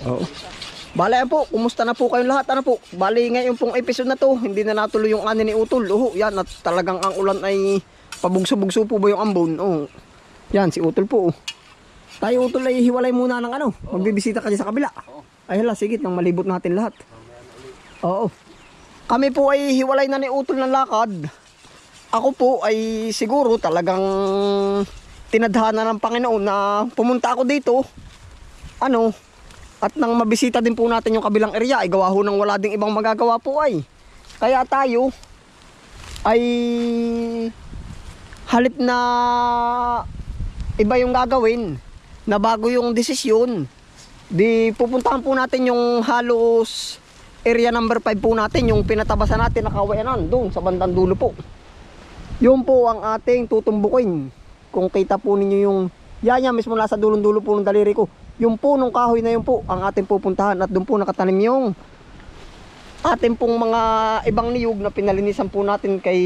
Oo. Bale yan po, kumusta na po kayong lahat? Ano po? Bali ngayon pong episode na to, hindi na natuloy yung ani ni Utol. Oo, yan at talagang ang ulan ay pabugso-bugso po ba yung ambon? Oo. Yan si Utol po. Tayo Utol ay hiwalay muna ng ano. Magbibisita ka sa kabila. Ay hala, sige nang malibot natin lahat. Oo. Kami po ay hiwalay na ni Utol ng lakad. Ako po ay siguro talagang tinadhana ng Panginoon na pumunta ako dito. Ano? At nang mabisita din po natin yung kabilang area, ay gawa ho nang wala ding ibang magagawa po ay. Kaya tayo ay halip na iba yung gagawin, na bago yung desisyon, di pupuntahan po natin yung halos area number 5 po natin, yung pinatabasan natin na kawayanan doon sa bandang dulo po. Yun po ang ating tutumbukin. Kung kita po ninyo yung yan mismo nasa dulong-dulo po ng daliri ko. Yung punong kahoy na yun po ang ating pupuntahan at doon po nakatanim yung ating pong mga ibang niyog na pinalinisan po natin kay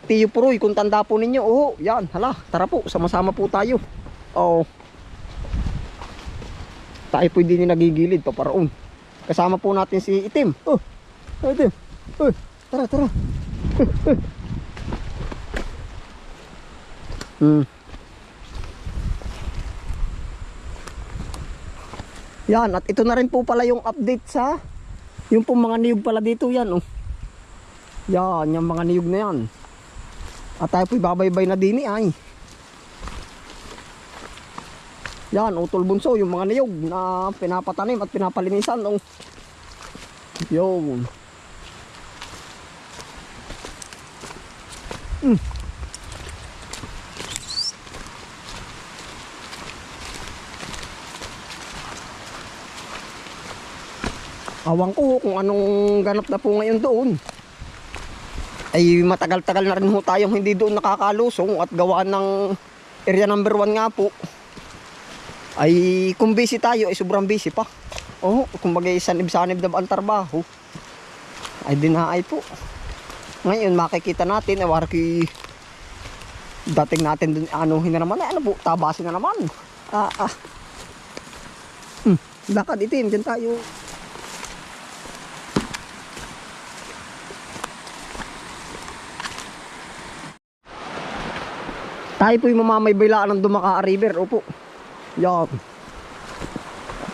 Tiyo Puroy. Kung tanda po ninyo, oh, yan, hala, tara po, sama-sama po tayo. Oh. Tayo po hindi nagigilid paparaon. Kasama po natin si Itim. Oh, Itim. Oh, tara, tara. Yan, at ito na rin po pala yung update sa yung pong mga niyog pala dito yan, oh. Yan, yung mga niyog na yan. At tayo po'y babaybay na din ay. Yan, Utol Bunso, yung mga niyog na pinapatanim at pinapalinisan, oh. Yun. Awang ko kung anong ganap na po ngayon doon. Ay matagal-tagal na rin ho tayong hindi doon nakakalusong at gawa ng area number 1 nga po. Ay kung busy tayo ay sobrang busy pa. Oh, kumbaga sanib-sanib na ba ang trabaho? Ay dinaay po. Ngayon makikita natin ay warki dating natin doon anuhin na naman ay ano po, tabasin na naman. Lakad Itim, dyan tayo. Tayo po'y mamamaybailaan ng Dumaka River, opo. Yan.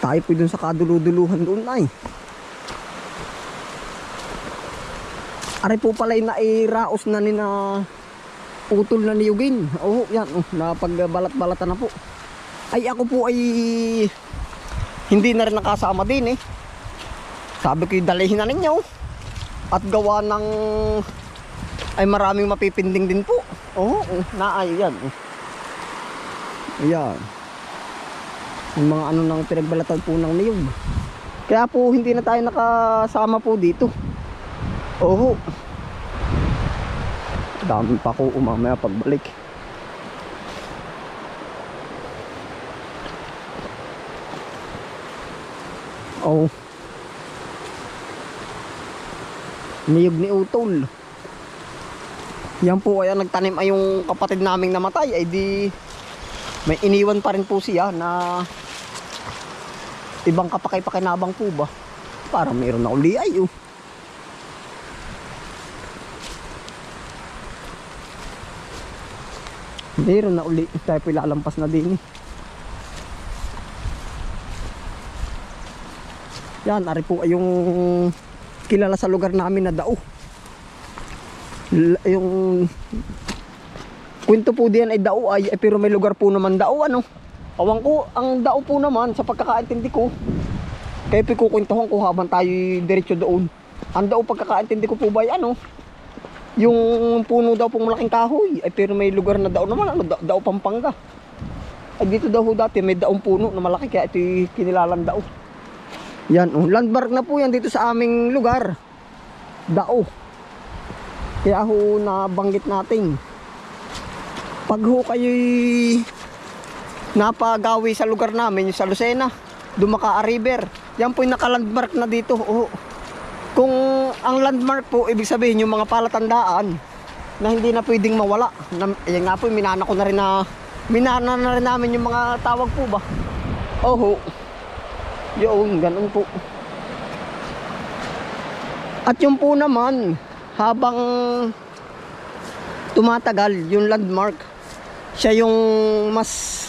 Tayo po'y dun sa kaduluduluhan doon ay. Ari po pala na iraos na ni na utol na niyugin. Oo, yan. Napagbalat-balatan na po. Ay ako po ay hindi na rin nakasama din eh. Sabi ko dalihin na ninyo. At gawa ng ay maraming mapipinding din po. Oo, naay yan. Ayan. Yung mga ano nang pinagbalatan po ng niyog. Kaya po hindi na tayo nakasama po dito. Oo. Dami pa ko mamaya pagbalik. Oo. Niyog ni Utol. Yan po ay nagtanim ay yung kapatid naming namatay ay di may iniwan pa rin po siya na ibang kapakay-pakinabang po ba. Parang mayroon na uli ay oh. Mayroon na uli. Tayo po ilalampas na din eh. Yan, ari po ay yung kilala sa lugar namin na Dao. Yung kwento po diyan ay Dao ay pero may lugar po naman Dao ano. Awang ko ang Dao po naman sa pagkakaintindi ko. Kaya pikukuntuhan ko habang tayo diretso doon. Ang Dao pagkakaintindi ko po ba ay ano? Yung puno daw pong malaking kahoy ay pero may lugar na Dao naman ano, Dao Pampanga. Ay dito daw dati may daong puno na malaki kaya ito kinilalang Dao. Yan oh, landmark na po yan dito sa aming lugar. Dao. Kaya ho nabanggit natin. Pag ho kayo'y napagawi sa lugar namin, sa Lucena, Dumaka River, yan po yung naka-landmark na dito. Oh. Kung ang landmark po, ibig sabihin yung mga palatandaan na hindi na pwedeng mawala. Yan nga po, minana ko na rin na, minana na rin namin yung mga tawag po ba. Oh. Yun, ganun po. At yung po naman, habang tumatagal yung landmark, siya yung mas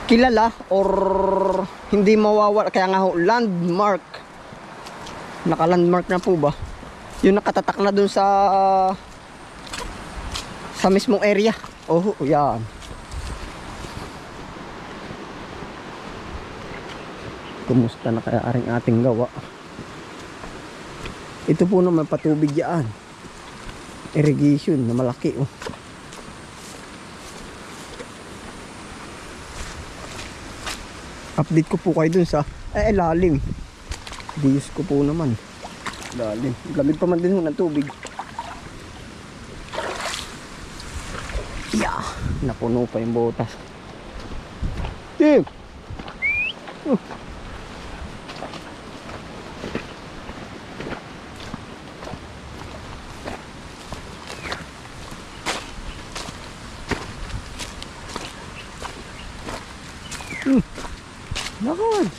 kilala or hindi mawawala. Kaya nga ho, landmark. Naka-landmark na po ba? Yung nakatatak na dun sa mismong area. Oh, yan. Kumusta na kaya ating gawa? Ito po naman patubig yan. Irrigation na malaki oh. Update ko po kayo dun sa lalim. Diyos ko po naman. Lalim. Lamig pa man din ho ng tubig. Yeah. Napuno pa yung botas. Tim! Nakon.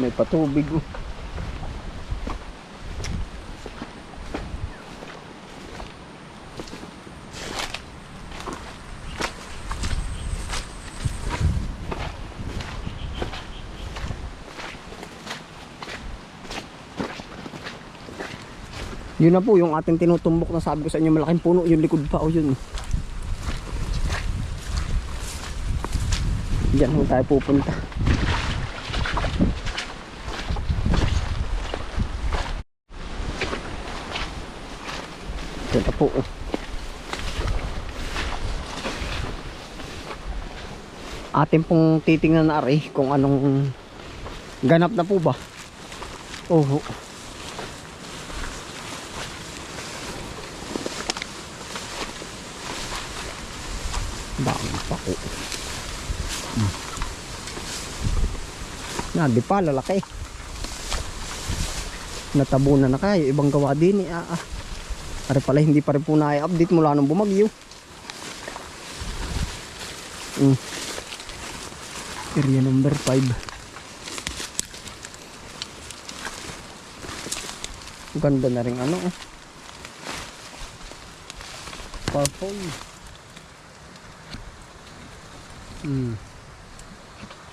May patubig oh. Yun na po yung ating tinutumbok na sabi ko sa inyo, malaking puno, yung likod pa o yun. Diyan ho tayo pupunta. Ito na po oh. Ating pong titingnan na rin kung anong ganap na po ba. Oh. Dami pa ko. Na, di pa, lalaki. Natabunan na kayo. Ibang gawa din eh. Ari pala, hindi pa rin po na-update mula nung bumagyo. Area number 5. Ganda na rin ano. Purple.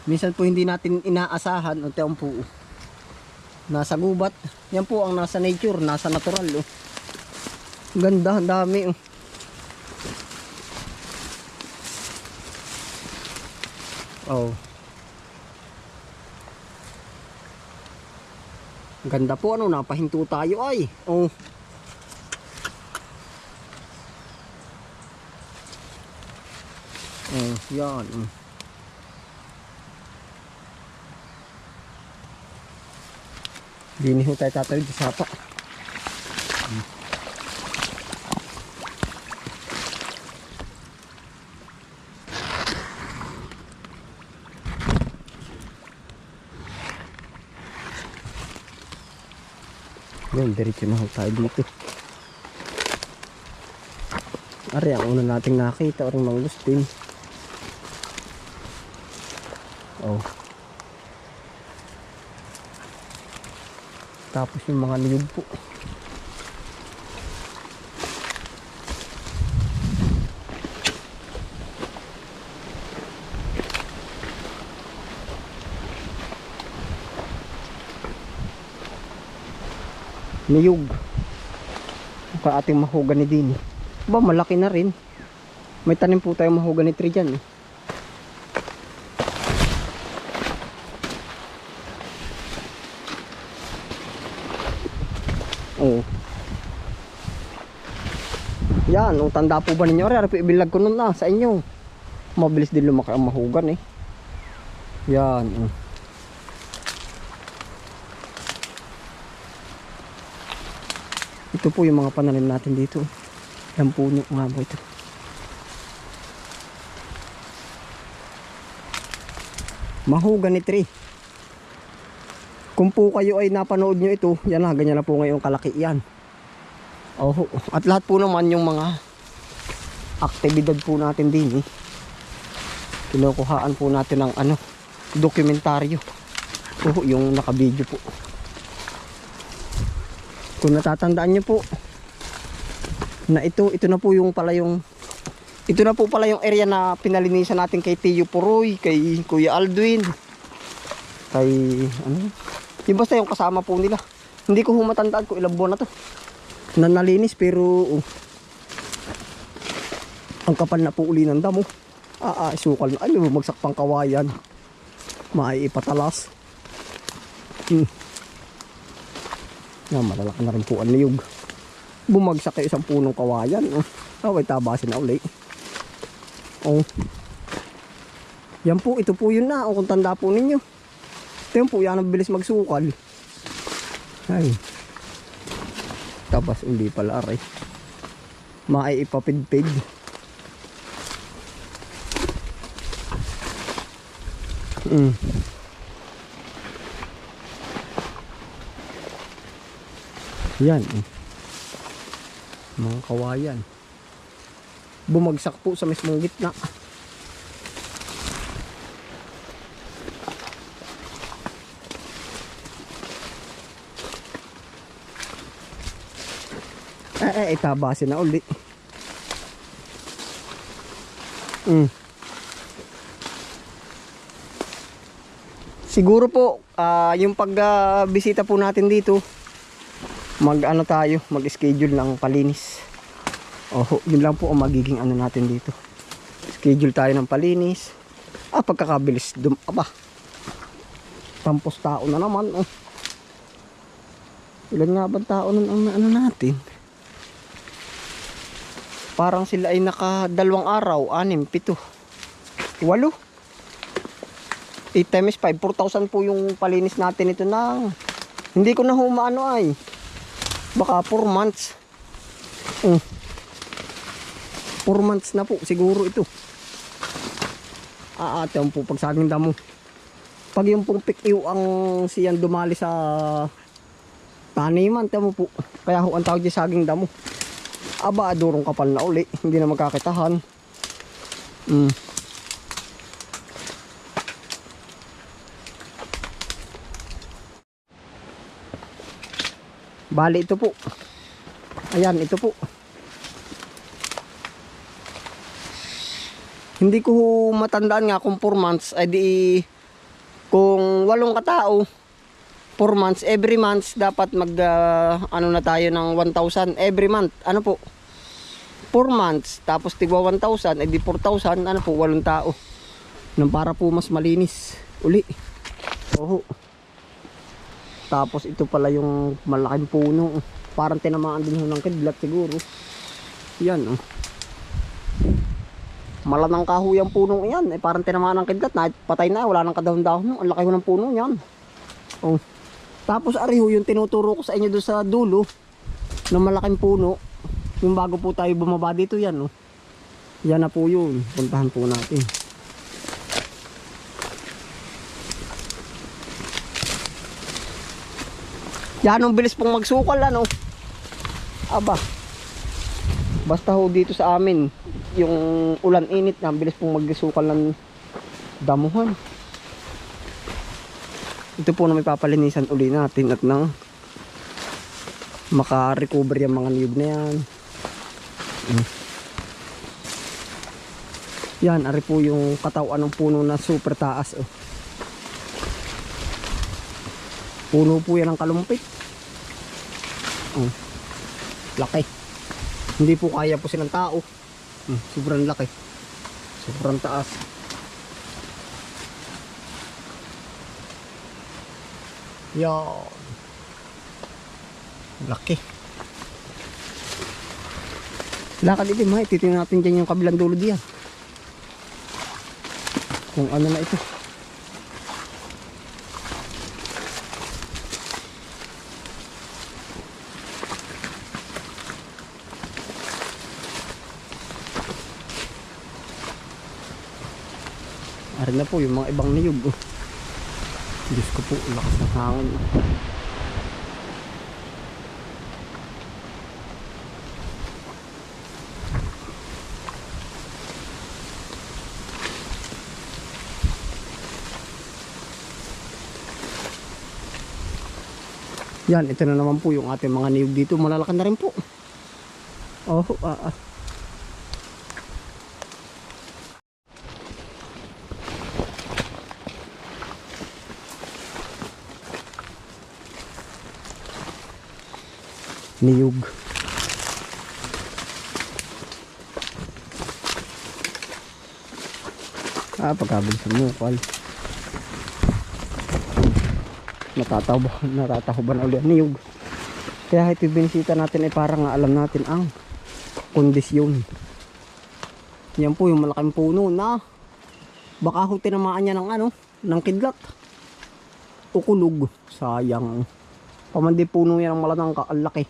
Minsan po hindi natin inaasahan o teong po nasa gubat. Yan po ang nasa nature, nasa natural oh. Ganda, ang dami oh. Oh. Ganda po ano, napahinto tayo ay. Oh. Yan. Dini ho tayo tatawid sa sapa. Yun, diretso na ho tayo dito. Ari, ang una nating nakita oring mangustin. Oh. Tapos yung mga niyog po. Niyog. Ka ating mahogany din. Ba, malaki na rin. May tanim po tayong mahogany tree dyan eh. Oh. Yan, oh, tanda po ba ninyo? Ari, ibilag ko nun na sa inyo. Mabilis din lumaki ang mahugan eh. Yan. Oh. Ito po yung mga pananim natin dito. Yan puno nga po ito. Mahogany tree. Kung po kayo ay napanood nyo ito, yan na, ganyan na po ngayong kalaki yan. Oh, at lahat po naman yung mga aktibidad po natin din kinukuhaan po natin ng dokumentaryo. Oh, yung naka-video po. Kung natatandaan nyo po na ito na po yung pala yung ito na po pala yung area na pinalinisan natin kay Tio Puroy, kay Kuya Aldwin, kay yung basta yung kasama po nila. Hindi ko matandaan kung ilang buwan na to na nalinis, pero ang kapal na po uli ng damo. Isukal na bumagsak pang kawayan, maiipatalas. Malalaki na rin po ang niyog. Bumagsak kayo isang punong kawayan. May tabasin na uli. Yan po, ito po yun na. Kung tanda po ninyo, ito yun po, yan ang bilis magsukal. Ay, tabas uli pala aray. Maiipapidpid. Yan mga kawayan, bumagsak po sa mismong gitna. Itabasin na uli. Siguro po yung pagbisita po natin dito, tayo mag-schedule ng palinis. Yun lang po ang magiging natin dito. Schedule tayo ng palinis. Pagkakabilis tampos tao na naman. Ilan nga ba tao ang natin? Parang sila ay naka 2 araw, 6, 7, 8. 8 times 5, 4,000 po yung palinis natin ito na. Hindi ko na ay. Baka 4 months. 4 months na po siguro ito. Ate po pag saging damo. Pag yung pong pikiw ang siyan dumali sa taniman, tamo po. Kaya ang tawag di saging damo. Durong kapal na uli. Hindi na magkakitahan. Bali ito po. Ayan, ito po. Hindi ko matandaan nga kung 4 months ay di kung 8 katao 4 months, every month dapat mag na tayo ng 1,000 every month. 4 months tapos tigwa 1,000 ay di 4,000 po 8 tao. Nang para po mas malinis uli. Tapos ito pala yung malaking puno. Parang tinamaan din ng kidlat siguro. Yan malamang kahoy ang puno yan. Parang tinamaan ng kidlat na patay na, wala nang kadahon-dahon. Ang laki ng puno yan. Tapos ariho yung tinuturo ko sa inyo doon sa dulo ng malaking puno. Yung bago po tayo bumaba dito yan. Yan na po yun. Puntahan po natin. Yan ang bilis pong magsukal basta dito sa amin yung ulan init na bilis pong magsukal ng damuhan. Ito po na may papalinisan uli natin at nang maka-recover yung mga niyog na yan. Yan, ari po yung katawan ng puno na super taas. Puno po yan ng kalumpit. Laki. Hindi po kaya po silang tao. Sobrang laki. Sobrang taas. Yan. Laki. Lakad ito titingnan natin dyan yung kabilang dulo diyan. Kung ano na ito. Arin na po yung mga ibang niyog. Diyos ko po, lakas ng hangin. Yan, ito na naman po yung ating mga niyog dito. Malalaki na rin po. Oh, niyog. Pagkabig sa mukal. Natatahuban ulit ang niyog. Kaya ito binisita natin ay parang alam natin ang kondisyon. Yan po yung malaking puno na baka ho tinamaan niya ng ng kidlat o kulog. Sayang. Pamandi puno yan ang malatangka, ang laki.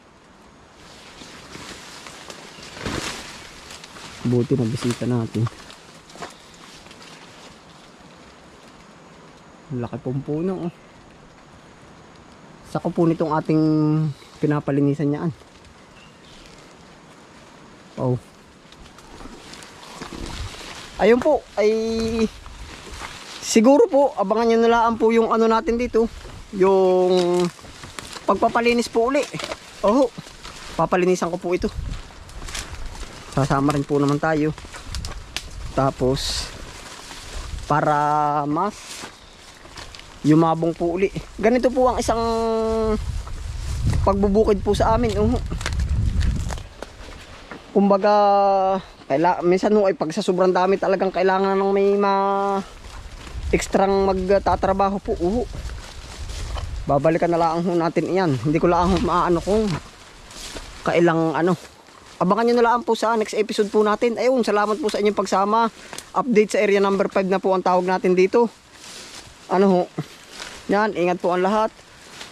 Buti na bisita natin. Laki pong puno. Sako po nitong ating pinapalinisan niyaan. Oh. Ayun po ay siguro po abangan niyo na lang po yung natin dito, yung pagpapalinis po uli. Oh. Papalinisan ko po ito. Sasama rin po naman tayo. Tapos para mas yumabong po uli. Ganito po ang isang pagbubukid po sa amin. Kumbaga minsan ay pag sa sobrang dami talagang kailangan ng may ekstrang magtatrabaho po. Babalikan na lang natin iyan. Hindi ko lang maano kung kailang abangan nyo na lang po sa next episode po natin. Ayun, salamat po sa inyong pagsama. Update sa area number 5 na po ang tawag natin dito. Yan, ingat po ang lahat.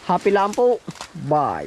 Happy lang po. Bye.